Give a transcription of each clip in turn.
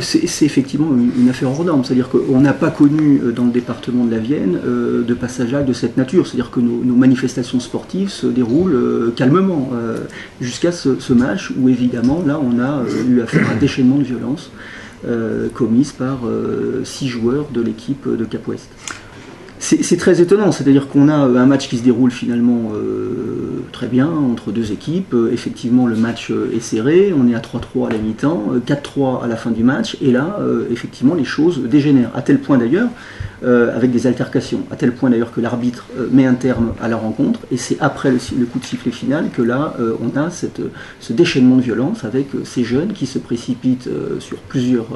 C'est effectivement une affaire hors norme, c'est-à-dire qu'on n'a pas connu dans le département de la Vienne de passage à l'acte de cette nature, c'est-à-dire que nos manifestations sportives se déroulent calmement jusqu'à ce match où évidemment là on a eu affaire à un déchaînement de violence commise par 6 joueurs de l'équipe de Cap-Ouest. C'est très étonnant, c'est-à-dire qu'on a un match qui se déroule finalement très bien entre deux équipes. Effectivement, le match est serré, on est à 3-3 à la mi-temps, 4-3 à la fin du match, et là, effectivement, les choses dégénèrent. À tel point d'ailleurs, avec des altercations, à tel point d'ailleurs que l'arbitre met un terme à la rencontre, et c'est après le coup de sifflet final que là, on a ce déchaînement de violence avec ces jeunes qui se précipitent sur plusieurs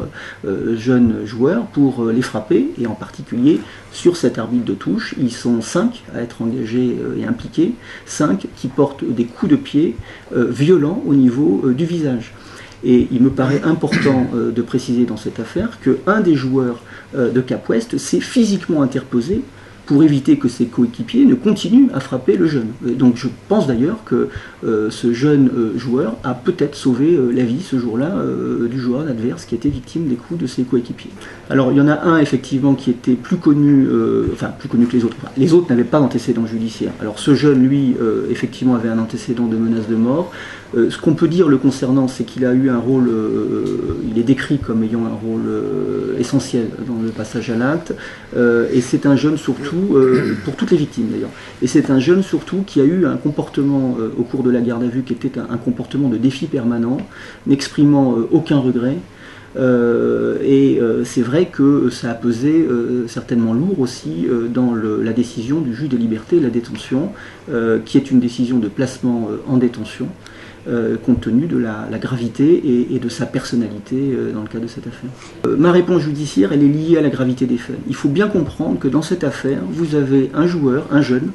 jeunes joueurs pour les frapper, et en particulier sur cet arbitre de touche. Ils sont 5 à être engagés et impliqués, 5 qui portent des coups de pied violents au niveau du visage. Et il me paraît important de préciser dans cette affaire qu'un des joueurs de Cap-Ouest s'est physiquement interposé pour éviter que ses coéquipiers ne continuent à frapper le jeune. Donc je pense d'ailleurs que ce jeune joueur a peut-être sauvé la vie ce jour-là du joueur adverse qui était victime des coups de ses coéquipiers. Alors il y en a un effectivement qui était plus connu que les autres. Enfin, les autres n'avaient pas d'antécédent judiciaire. Alors ce jeune, lui, effectivement avait un antécédent de menace de mort. Ce qu'on peut dire le concernant, c'est qu'il a eu un rôle, il est décrit comme ayant un rôle essentiel dans le passage à l'acte, et c'est un jeune surtout, pour toutes les victimes d'ailleurs, et c'est un jeune surtout qui a eu un comportement au cours de la garde à vue qui était un comportement de défi permanent, n'exprimant aucun regret. C'est vrai que ça a pesé certainement lourd aussi dans la décision du juge des libertés et de la détention, qui est une décision de placement en détention, compte tenu de la gravité et de sa personnalité dans le cas de cette affaire. Ma réponse judiciaire, elle est liée à la gravité des faits. Il faut bien comprendre que dans cette affaire, vous avez un joueur, un jeune,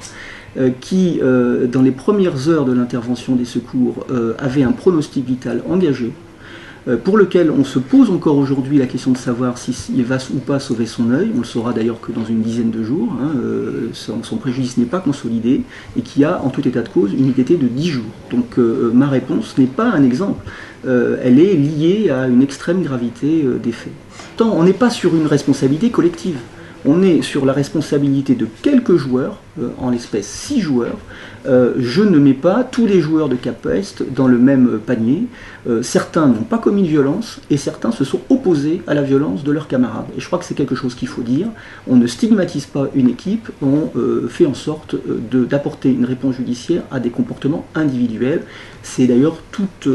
qui, dans les premières heures de l'intervention des secours, avait un pronostic vital engagé, pour lequel on se pose encore aujourd'hui la question de savoir s'il va ou pas sauver son œil. On le saura d'ailleurs que dans une dizaine de jours, son préjudice n'est pas consolidé, et qui a en tout état de cause une ITT de 10 jours. Donc ma réponse n'est pas un exemple, elle est liée à une extrême gravité des faits. Tant on n'est pas sur une responsabilité collective, on est sur la responsabilité de quelques joueurs, en l'espèce 6 joueurs. Je ne mets pas tous les joueurs de Cap-Ouest dans le même panier. Certains n'ont pas commis de violence et certains se sont opposés à la violence de leurs camarades. Et je crois que c'est quelque chose qu'il faut dire. On ne stigmatise pas une équipe, on fait en sorte d'apporter une réponse judiciaire à des comportements individuels. C'est d'ailleurs toute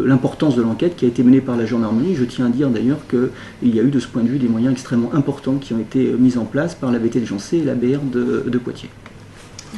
l'importance de l'enquête qui a été menée par la gendarmerie. Je tiens à dire d'ailleurs qu'il y a eu de ce point de vue des moyens extrêmement importants qui ont été mis en place par la VT de Jancé et la BR de Poitiers.